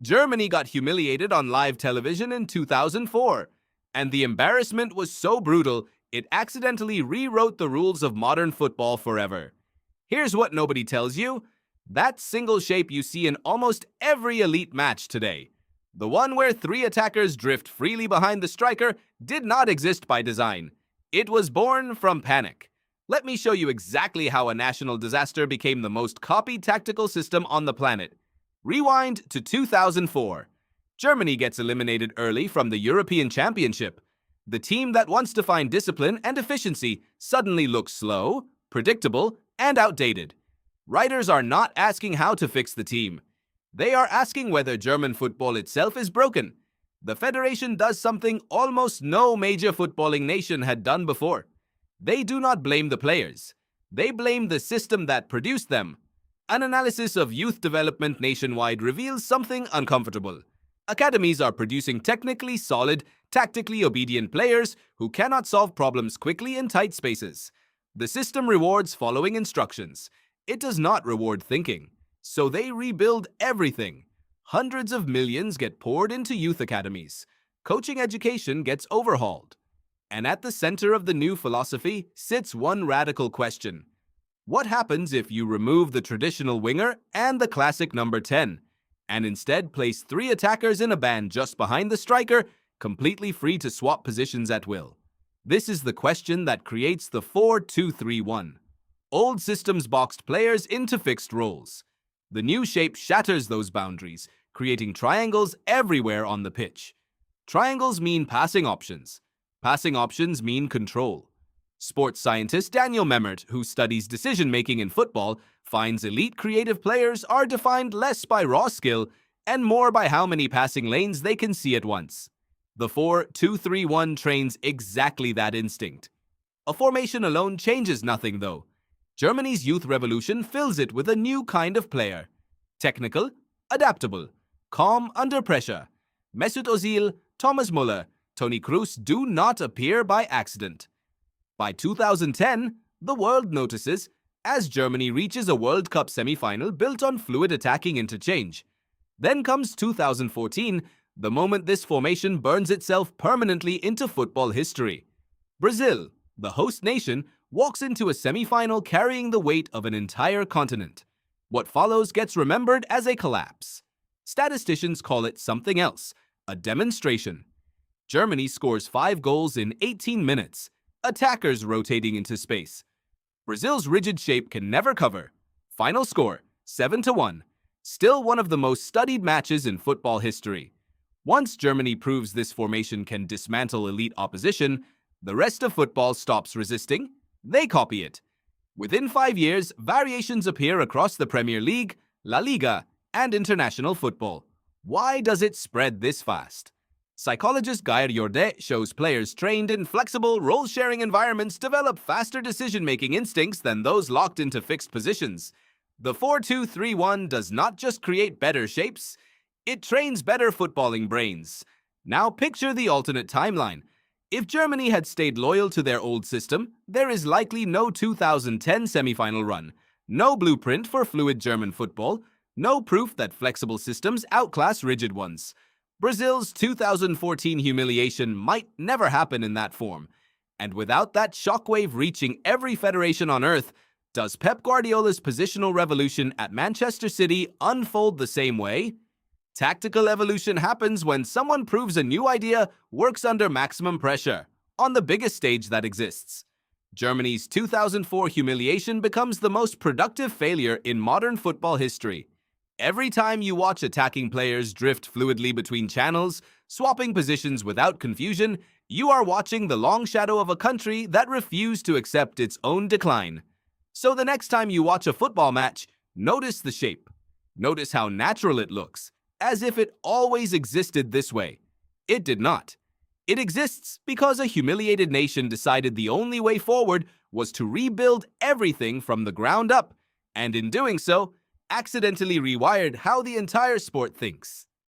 Germany got humiliated on live television in 2004, and the embarrassment was so brutal it accidentally rewrote the rules of modern football forever. Here's what nobody tells you. That single shape you see in almost every elite match today, the one where three attackers drift freely behind the striker, did not exist by design. It was born from panic. Let me show you exactly how a national disaster became the most copied tactical system on the planet. Rewind to 2004. Germany gets eliminated early from the European Championship. The team that wants to find discipline and efficiency suddenly looks slow, predictable, and outdated. Writers are not asking how to fix the team. They are asking whether German football itself is broken. The federation does something almost no major footballing nation had done before. They do not blame the players. They blame the system that produced them. An analysis of youth development nationwide reveals something uncomfortable. Academies are producing technically solid, tactically obedient players who cannot solve problems quickly in tight spaces. The system rewards following instructions. It does not reward thinking. So they rebuild everything. Hundreds of millions get poured into youth academies. Coaching education gets overhauled. And at the center of the new philosophy sits one radical question. What happens if you remove the traditional winger and the classic number 10, and instead place three attackers in a band just behind the striker, completely free to swap positions at will? This is the question that creates the 4-2-3-1. Old systems boxed players into fixed roles. The new shape shatters those boundaries, creating triangles everywhere on the pitch. Triangles mean passing options. Passing options mean control. Sports scientist Daniel Memmert, who studies decision-making in football, finds elite creative players are defined less by raw skill and more by how many passing lanes they can see at once. The 4-2-3-1 trains exactly that instinct. A formation alone changes nothing, though. Germany's youth revolution fills it with a new kind of player. Technical, adaptable, calm under pressure. Mesut Ozil, Thomas Müller, Toni Kroos do not appear by accident. By 2010, the world notices as Germany reaches a World Cup semifinal built on fluid attacking interchange. Then comes 2014, the moment this formation burns itself permanently into football history. Brazil, the host nation, walks into a semifinal carrying the weight of an entire continent. What follows gets remembered as a collapse. Statisticians call it something else, a demonstration. Germany scores 5 goals in 18 minutes, attackers rotating into space. Brazil's rigid shape can never cover. Final score, 7-1. Still one of the most studied matches in football history. Once Germany proves this formation can dismantle elite opposition, the rest of football stops resisting. They copy it. Within 5 years, variations appear across the Premier League, La Liga, and international football. Why does it spread this fast? Psychologist Guy Jordet shows players trained in flexible, role-sharing environments develop faster decision-making instincts than those locked into fixed positions. The 4-2-3-1 does not just create better shapes, it trains better footballing brains. Now picture the alternate timeline. If Germany had stayed loyal to their old system, there is likely no 2010 semifinal run, no blueprint for fluid German football, no proof that flexible systems outclass rigid ones. Brazil's 2014 humiliation might never happen in that form. And without that shockwave reaching every federation on earth, does Pep Guardiola's positional revolution at Manchester City unfold the same way? Tactical evolution happens when someone proves a new idea works under maximum pressure, on the biggest stage that exists. Germany's 2004 humiliation becomes the most productive failure in modern football history. Every time you watch attacking players drift fluidly between channels, swapping positions without confusion, you are watching the long shadow of a country that refused to accept its own decline. So the next time you watch a football match, notice the shape. Notice how natural it looks, as if it always existed this way. It did not. It exists because a humiliated nation decided the only way forward was to rebuild everything from the ground up, and in doing so, accidentally rewired how the entire sport thinks.